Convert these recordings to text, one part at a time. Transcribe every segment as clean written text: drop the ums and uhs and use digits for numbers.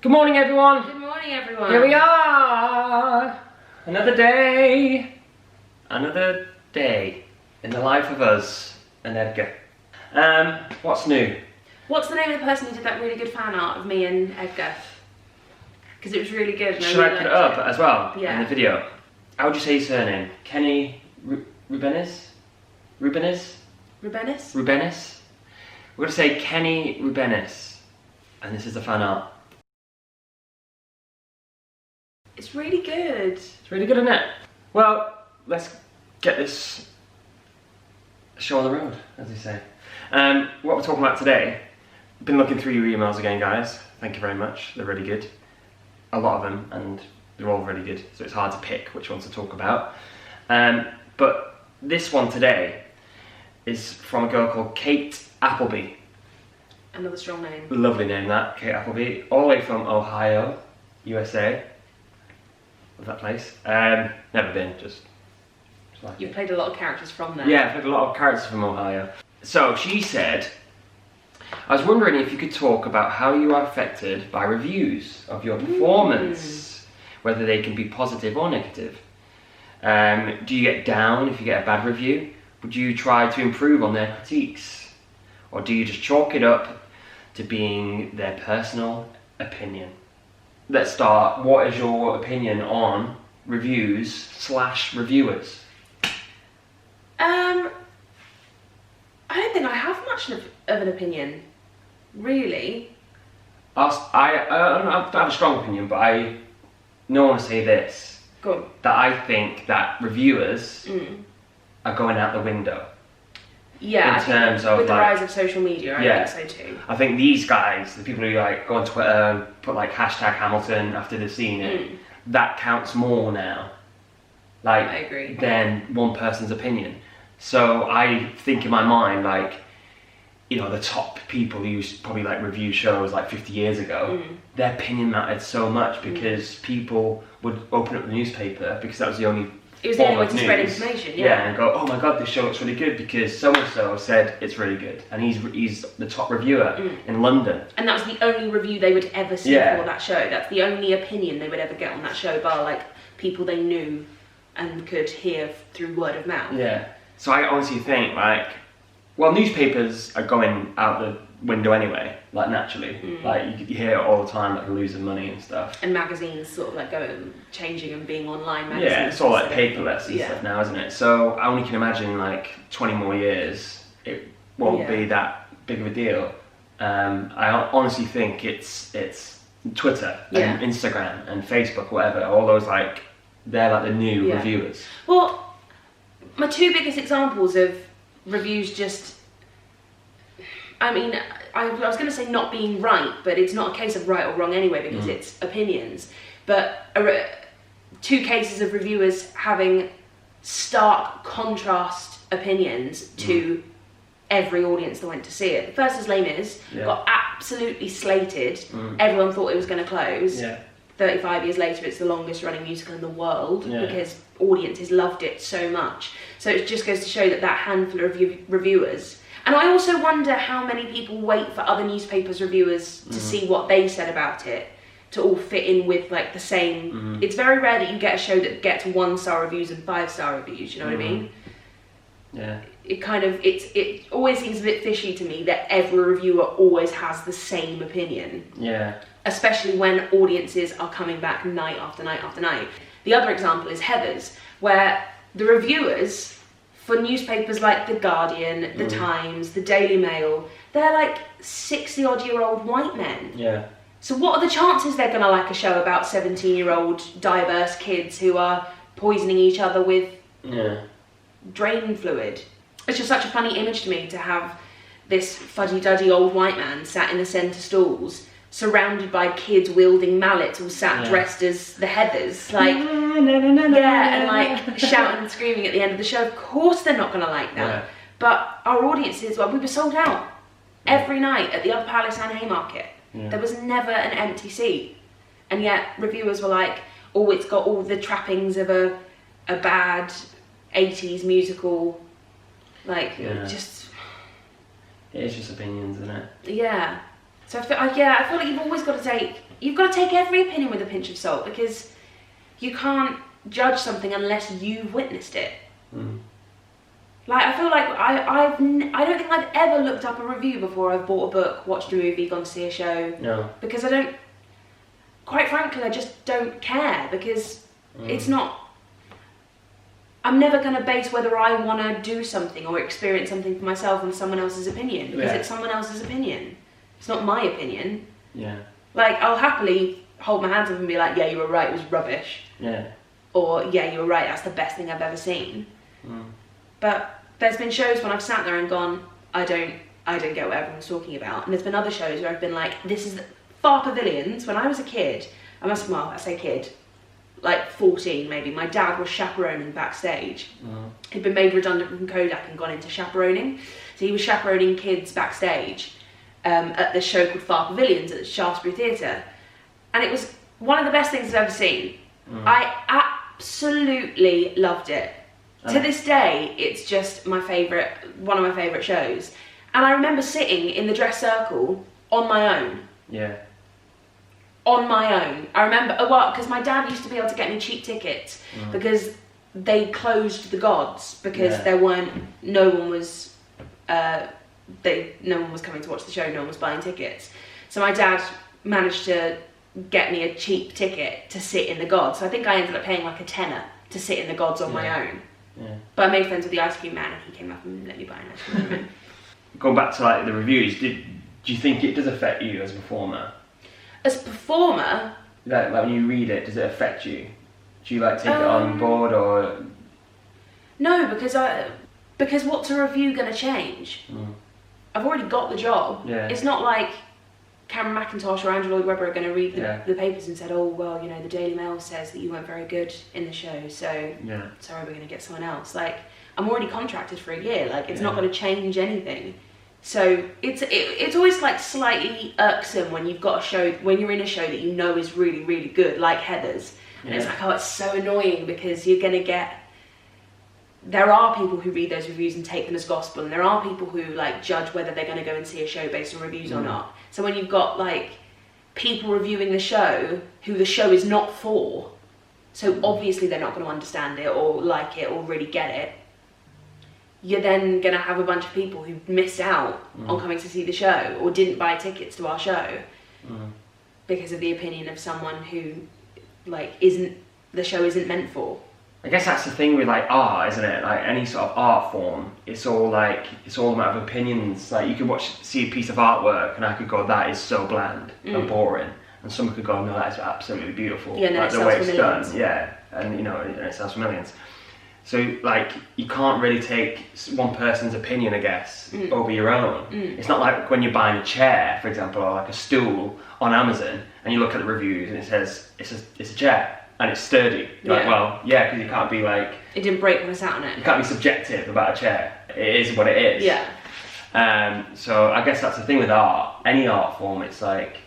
Good morning, everyone. Good morning, everyone. Here we are. Another day. Another day in the life of us and Edgar. What's new? What's the name of the person who did that really good fan art of me and Edgar? Because it was really good. And Should I put it up as well in the video? How would you say his surname? Kenny Rubenis? Rubenis? Rubenis? Rubenis? We're going to say Kenny Rubenis. And this is the fan art. It's really good. It's really good, isn't it? Well, let's get this show on the road, as they say. What we're talking about today, I've been looking through your emails again, guys. Thank you very much. They're really good. A lot of them, and they're all really good, so it's hard to pick which ones to talk about. But this one today is from a girl called Kate Appleby. Another strong name. Lovely name, that, Kate Appleby. All the way from Ohio, USA. Of that place. Never been, just like You've played a lot of characters from there. Yeah, I've played a lot of characters from Ohio. So she said, I was wondering if you could talk about how you are affected by reviews of your performance, whether they can be positive or negative. Do you get down if you get a bad review? Would you try to improve on their critiques? Or do you just chalk it up to being their personal opinion? Let's start. What is your opinion on reviews/reviewers? I don't think I have much of an opinion, really. I don't have a strong opinion, but I want to say this. Go on. That I think that reviewers are going out the window. Yeah, in terms of with the like, rise of social media, I think so too. I think these guys, the people who like go on Twitter and put like hashtag Hamilton after they've seen it, that counts more now. Like, I agree. Than one person's opinion. So I think in my mind, like, you know, the top people who used to probably like review shows like 50 years ago, their opinion mattered so much because people would open up the newspaper because that was the only it was the only way to spread information, yeah, and go, oh my god, this show looks really good because so-and-so said it's really good. And he's the top reviewer in London. And that was the only review they would ever see for that show. That's the only opinion they would ever get on that show, bar like people they knew and could hear through word of mouth. Yeah. So I honestly think, like, well, newspapers are going out the window anyway, like, naturally. Like, you hear it all the time, like, losing money and stuff. And magazines sort of, like, changing and being online magazines. Yeah, it's all, like, paperless and stuff now, isn't it? So I only can imagine, like, 20 more years, it won't be that big of a deal. I honestly think it's Twitter and Instagram and Facebook, whatever, all those, like, they're, like, the new reviewers. Well, my two biggest examples of reviews just... I mean, I was going to say not being right, but it's not a case of right or wrong anyway because it's opinions. But two cases of reviewers having stark contrast opinions to every audience that went to see it. The first is Les Mis, got absolutely slated. Everyone thought it was going to close. 35 years later, it's the longest running musical in the world because audiences loved it so much. So it just goes to show that handful of reviewers. And I also wonder how many people wait for other newspapers' reviewers to see what they said about it to all fit in with like the same. It's very rare that you get a show that gets 1-star reviews and 5-star reviews. You know what I mean? Yeah. It kind of it always seems a bit fishy to me that every reviewer always has the same opinion. Yeah. Especially when audiences are coming back night after night after night. The other example is Heathers, where the reviewers for newspapers like The Guardian, The Times, The Daily Mail, they're like 60-odd-year-old white men. Yeah. So what are the chances they're going to like a show about 17-year-old diverse kids who are poisoning each other with drain fluid? It's just such a funny image to me to have this fuddy-duddy old white man sat in the centre stalls surrounded by kids wielding mallets all sat dressed as the Heathers, like and like shouting and screaming at the end of the show. Of course they're not going to like that. But our audiences, well, we were sold out every night at the Other Palace and Haymarket. There was never an empty seat, and yet reviewers were like, oh, it's got all the trappings of a bad 80s musical, like just It is just opinions, isn't it? yeah. So I feel like you've always got to take you've got to take every opinion with a pinch of salt, because you can't judge something unless you've witnessed it. Like, I feel like I don't think I've ever looked up a review before I've bought a book, watched a movie, gone to see a show. No. Because I don't, quite frankly, I just don't care, because it's not, I'm never going to base whether I want to do something or experience something for myself on someone else's opinion, because it's someone else's opinion. It's not my opinion. Yeah. Like, I'll happily hold my hands up and be like, yeah, you were right, it was rubbish. Yeah. Or, yeah, you were right, that's the best thing I've ever seen. But there's been shows when I've sat there and gone, I don't get what everyone's talking about. And there's been other shows where I've been like, this is Far Pavilions. When I was a kid, I say kid, like 14 maybe, my dad was chaperoning backstage. He'd been made redundant from Kodak and gone into chaperoning. So he was chaperoning kids backstage at this show called Far Pavilions at the Shaftesbury Theatre. And it was one of the best things I've ever seen. I absolutely loved it. To this day, it's just one of my favourite shows. And I remember sitting in the dress circle on my own. Yeah. On my own. I remember, because my dad used to be able to get me cheap tickets because they closed the gods, because no one was coming to watch the show, no one was buying tickets. So my dad managed to get me a cheap ticket to sit in the gods. So I think I ended up paying like a tenner to sit in the gods on my own. Yeah. But I made friends with the ice cream man, and he came up and let me buy an ice cream man. Going back to like the reviews, do you think it does affect you as a performer? As a performer, like when you read it, does it affect you? Do you like take it on board, or no? Because what's a review going to change? I've already got the job. Yeah. It's not like Cameron McIntosh or Andrew Lloyd Webber are going to read the papers and said, oh, well, you know, the Daily Mail says that you weren't very good in the show, so sorry, we're going to get someone else. Like, I'm already contracted for a year. Like, it's not going to change anything. So it's always like slightly irksome when you've got a show, when you're in a show that you know is really, really good, like Heather's. And it's like, oh, it's so annoying, because you're going to get... There are people who read those reviews and take them as gospel, and there are people who like judge whether they're going to go and see a show based on reviews or not. So when you've got like people reviewing the show who the show is not for, so obviously they're not going to understand it or like it or really get it, you're then going to have a bunch of people who missed out on coming to see the show or didn't buy tickets to our show because of the opinion of someone who like the show isn't meant for. I guess that's the thing with like art, isn't it? Like any sort of art form, it's all a matter of opinions. Like you could see a piece of artwork, and I could go, that is so bland and boring, and someone could go, no, that is absolutely beautiful. Yeah, and like the way it's done. Yeah, and you know, it sells for millions. So like you can't really take one person's opinion, I guess, over your own. It's not like when you're buying a chair, for example, or like a stool on Amazon, and you look at the reviews and it says it's a chair. And it's sturdy. You're like, well, yeah, because you can't be like... It didn't break when I sat on it. You can't be subjective about a chair. It is what it is. Yeah. So I guess that's the thing with art. Any art form, it's like...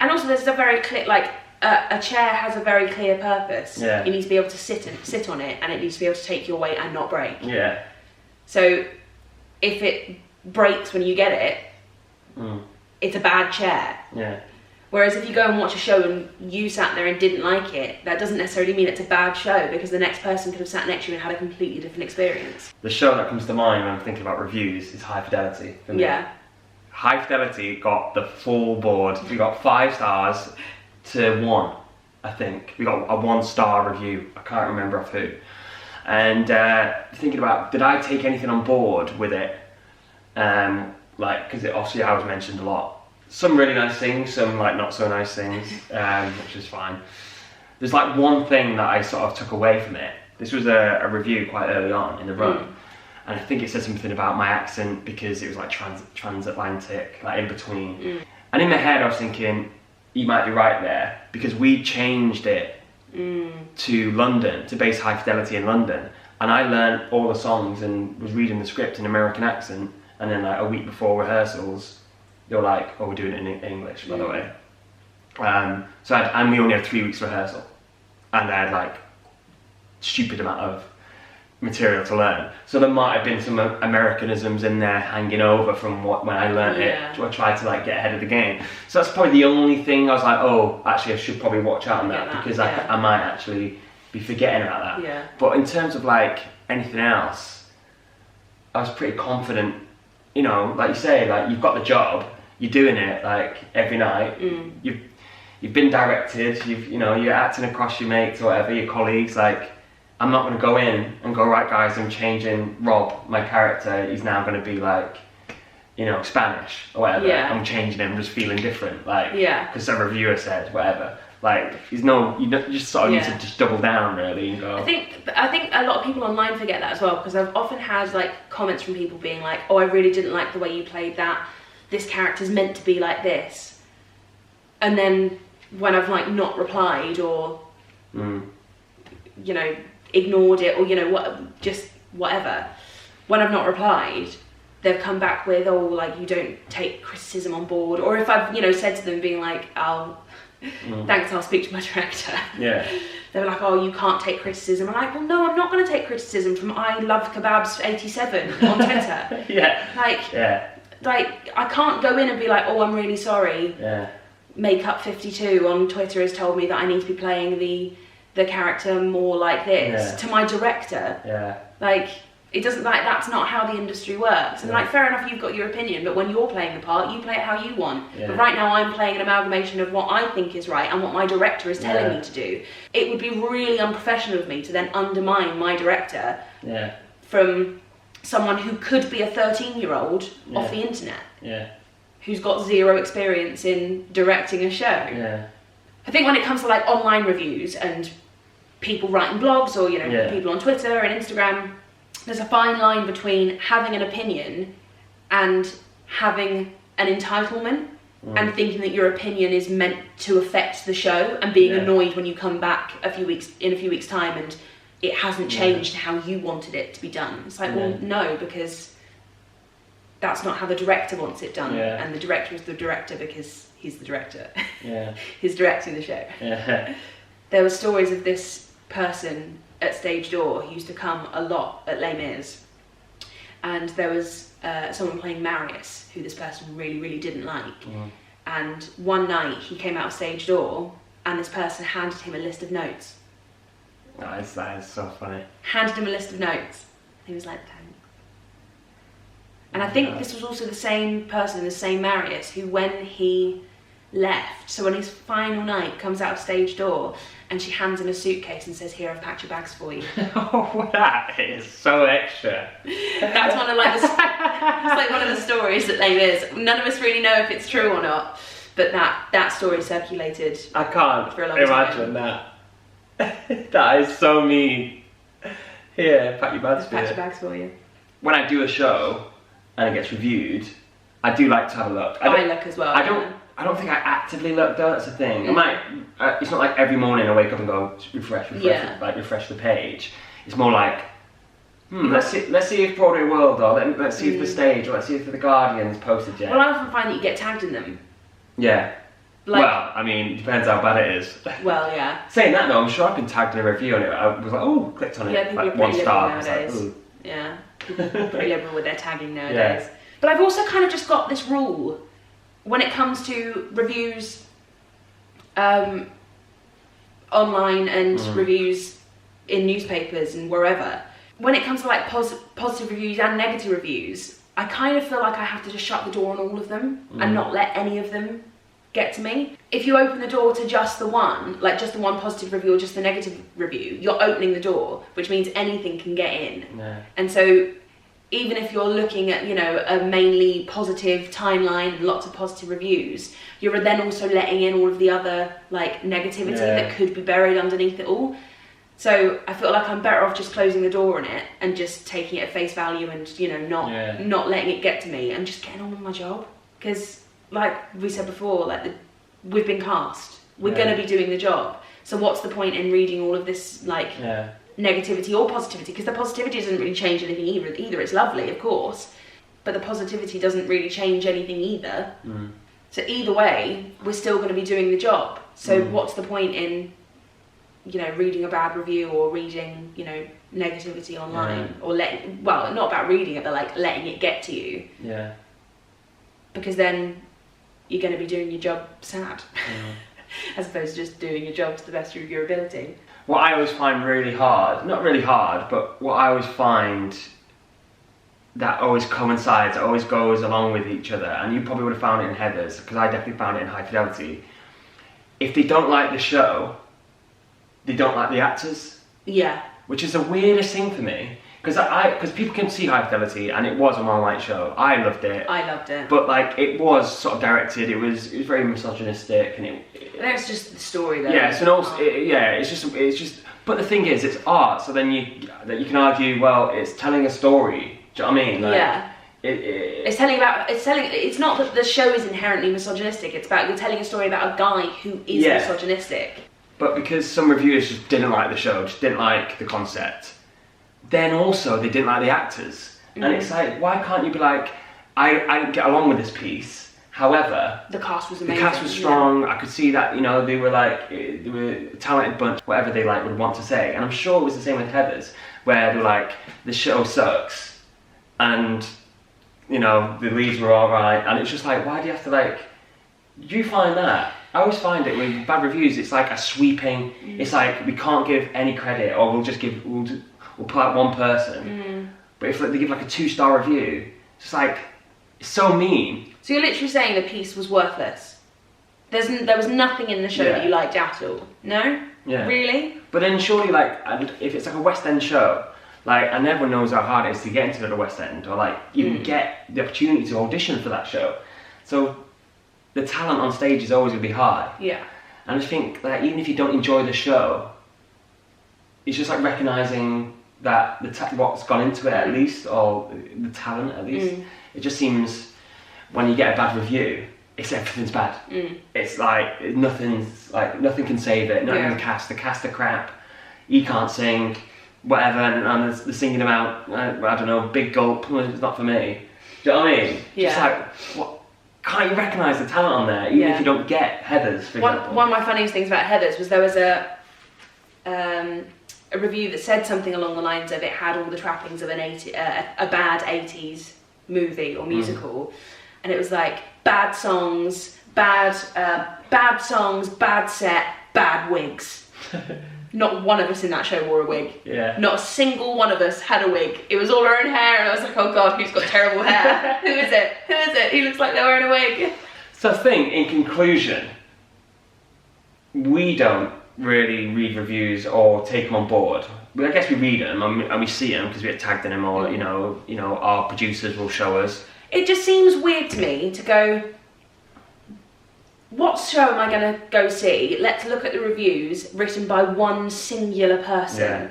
And also there's a very clear... Like, a chair has a very clear purpose. Yeah. You need to be able to sit on it, and it needs to be able to take your weight and not break. Yeah. So if it breaks when you get it, it's a bad chair. Yeah. Whereas if you go and watch a show and you sat there and didn't like it, that doesn't necessarily mean it's a bad show, because the next person could have sat next to you and had a completely different experience. The show that comes to mind when I'm thinking about reviews is High Fidelity for me. Yeah. High Fidelity got the full board. We got 5 stars to 1, I think. We got a 1-star review. I can't remember off who. And thinking about, did I take anything on board with it? Because obviously I was mentioned a lot. Some really nice things, some like not so nice things, which is fine. There's like one thing that I sort of took away from it. This was a review quite early on in the run, and I think it said something about my accent, because it was like transatlantic, like in between. And in my head I was thinking, you might be right there, because we changed it to London, to base High Fidelity in London, and I learned all the songs and was reading the script in American accent, and then like a week before rehearsals, they were like, oh, we're doing it in English, by the way. And we only had 3 weeks rehearsal. And I had like stupid amount of material to learn. So there might have been some Americanisms in there hanging over from when I learned it. I tried to like get ahead of the game. So that's probably the only thing I was like, oh, actually I should probably watch out on that, because I might actually be forgetting about that. Yeah. But in terms of like anything else, I was pretty confident. You know, like you say, like you've got the job, you're doing it like every night. You've been directed. You're acting across your mates or whatever, your colleagues. Like, I'm not going to go in and go, right guys, I'm changing Rob, my character. He's now going to be like, Spanish or whatever. Yeah. I'm changing him, just feeling different. Like, yeah. Because a reviewer said whatever. Like, you just sort of need to just double down really and go. I think a lot of people online forget that as well, because I've often had like comments from people being like, oh, I really didn't like the way you played that. This character's meant to be like this. And then when I've like not replied or ignored it or just whatever, when I've not replied, they've come back with, oh, like you don't take criticism on board. Or if I've said to them being like, thanks, I'll speak to my director. Yeah. They were like, oh, you can't take criticism. I'm like, well, no, I'm not going to take criticism from I Love Kebabs 87 on Twitter. Like, I can't go in and be like, oh, I'm really sorry. Yeah. Makeup 52 on Twitter has told me that I need to be playing the character more like this to my director. Yeah. Like, it doesn't, like, that's not how the industry works. And like, fair enough, you've got your opinion, but when you're playing the part, you play it how you want. But right now I'm playing an amalgamation of what I think is right and what my director is telling me to do. It would be really unprofessional of me to then undermine my director from someone who could be a 13-year-old off the internet. Yeah. Who's got zero experience in directing a show. Yeah. I think when it comes to like online reviews and people writing blogs or people on Twitter and Instagram, there's a fine line between having an opinion and having an entitlement and thinking that your opinion is meant to affect the show and being annoyed when you come back in a few weeks time and it hasn't changed how you wanted it to be done. It's like, well, no, because that's not how the director wants it done, and the director is the director because he's the director. Yeah. He's directing the show. Yeah. There were stories of this person at Stage Door who used to come a lot at Les Mis, and there was someone playing Marius who this person really, really didn't like. And one night he came out of Stage Door and this person handed him a list of notes. Nice, that is so funny. Handed him a list of notes. He was like, thanks. And I think this was also the same person, the same Marius, who when he left, so on his final night, comes out of Stage Door and she hands him a suitcase and says, here, I've packed your bags for you. Oh, that is so extra. That's one of like it's like one of the stories that they is. None of us really know if it's true or not, but that story circulated. I can't for a long imagine time. That. That is so mean. Here, pack your bags for you. Pack your bags for you. When I do a show and it gets reviewed, I do like to have a look. I look as well. I don't think I actively look though. That's the thing. I might. It's not like every morning I wake up and go refresh, like refresh the page. It's more like, let's see if Broadway World or let's see if The Stage or let's see if The Guardian's posted yet. Well, I often find that you get tagged in them. Yeah. Like, well, I mean, it depends how bad it is. Well, yeah. Saying that though, I'm sure I've been tagged in a review and I was like, oh, clicked on it. Yeah, people like are 1 pretty star. liberal nowadays. Like, yeah, people are pretty liberal with their tagging nowadays. Yeah. But I've also kind of just got this rule when it comes to reviews online and reviews in newspapers and wherever. When it comes to like positive reviews and negative reviews, I kind of feel like I have to just shut the door on all of them and not let any of them get to me. If you open the door to just the one positive review or just the negative review, you're opening the door, which means anything can get in. Yeah. And so even if you're looking at, a mainly positive timeline and lots of positive reviews, you're then also letting in all of the other like negativity that could be buried underneath it all. So I feel like I'm better off just closing the door on it and just taking it at face value and, not letting it get to me and just getting on with my job. Because like we said before, we've been cast. We're going to be doing the job. So what's the point in reading all of this negativity or positivity? Because the positivity doesn't really change anything either. It's lovely, of course, but the positivity doesn't really change anything either. So either way, we're still going to be doing the job. So what's the point in you know, reading a bad review or reading, you know, negativity online, or not about reading it, but like letting it get to you. Yeah. Because then you're going to be doing your job sad, as opposed to just doing your job to the best of your ability. What I always find really hard, not really hard, but what I always find that always coincides, always goes along with each other, and you probably would have found it in Heather's, because I definitely found it in High Fidelity. If they don't like the show, they don't like the actors. Yeah. Which is the weirdest thing for me, because people can see High Fidelity, and it was a one-light show. I loved it. But like, it was sort of directed. It was very misogynistic, and that's just the story, though. Yeah. So also, it's just. But the thing is, it's art. So then you can argue, well, it's telling a story. Do you know what I mean? Like, yeah. It's not that the show is inherently misogynistic. It's about you're telling a story about a guy who is misogynistic. But because some reviewers just didn't like the show, just didn't like the concept, then also they didn't like the actors. And it's like, why can't you be like, I didn't get along with this piece. However, the cast was amazing. The cast was strong. I could see that, you know, they were a talented bunch, whatever they would want to say. And I'm sure it was the same with Heather's, where they were like, the show sucks, and you know, the leads were alright, and it's just like, why do you have to do you find that? I always find it with bad reviews, it's like a sweeping, it's like we can't give any credit, or we'll pull out one person. But if they give like a 2-star review, it's like, it's so mean. So you're literally saying the piece was worthless? There was nothing in the show that you liked at all? No? Yeah. Really? But then surely, if it's like a West End show, and everyone knows how hard it is to get into the West End, or you get the opportunity to audition for that show. So the talent on stage is always going to be high. Yeah. And I think that even if you don't enjoy the show, it's just like recognising that what's gone into it at least, or the talent at least. It just seems when you get a bad review, everything's bad. It's like nothing can save it. Not even the cast are crap. You can't sing, whatever, and the singing about I don't know, big gulp. It's not for me. Do you know what I mean? Yeah. Just like, what? Can't you recognise the talent on there, even if you don't get Heather's, for example? One of my funniest things about Heather's was there was a review that said something along the lines of it had all the trappings of a bad 80s movie or musical, and it was like bad songs, bad set, bad wigs. Not one of us in that show wore a wig. Yeah. Not a single one of us had a wig. It was all our own hair, and I was like, oh god, who's got terrible hair? Who is it? He looks like they're wearing a wig. So I think, in conclusion, we don't really read reviews or take them on board. I guess we read them and we see them because we get tagged in them, or you know, our producers will show us. It just seems weird to me to go, what show am I going to go see? Let's look at the reviews written by one singular person.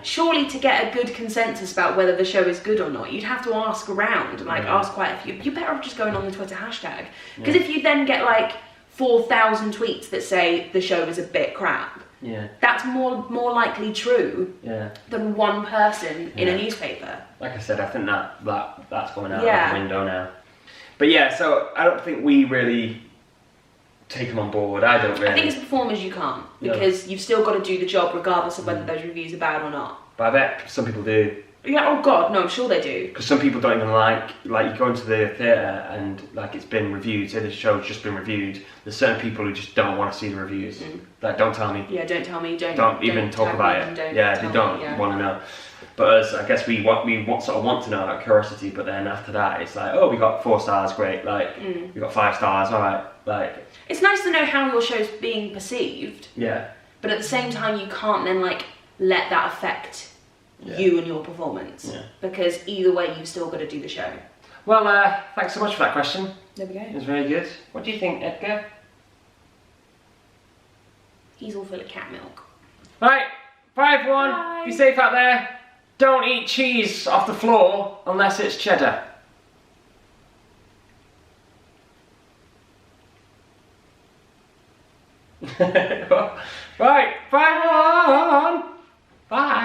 Surely to get a good consensus about whether the show is good or not, you'd have to ask around and ask quite a few. You're better off just going on the Twitter hashtag. Because if you then get 4,000 tweets that say the show is a bit crap, that's more likely true than one person in a newspaper. Like I said, I think that's going out of the window now. But so I don't think we really take them on board. I don't really. I think as performers you can't, because you've still got to do the job regardless of whether those reviews are bad or not. But I bet some people do. Yeah, oh god, no, I'm sure they do. Because some people don't even like you go into the theatre and it's been reviewed, say the show's just been reviewed, there's certain people who just don't want to see the reviews. Don't tell me. Yeah, don't tell me, don't even talk about it. They don't want to know. But us, I guess we sort of want to know, out of curiosity, but then after that it's like, oh, we got 4 stars, great, we got 5 stars, alright, It's nice to know how your show's being perceived. Yeah. But at the same time you can't then let that affect you and your performance. Yeah. Because either way you've still got to do the show. Well, thanks so much for that question. There we go. It was very good. What do you think, Edgar? He's all full of cat milk. Right, bye everyone. Be safe out there. Don't eat cheese off the floor unless it's cheddar. Right, bye everyone. Bye.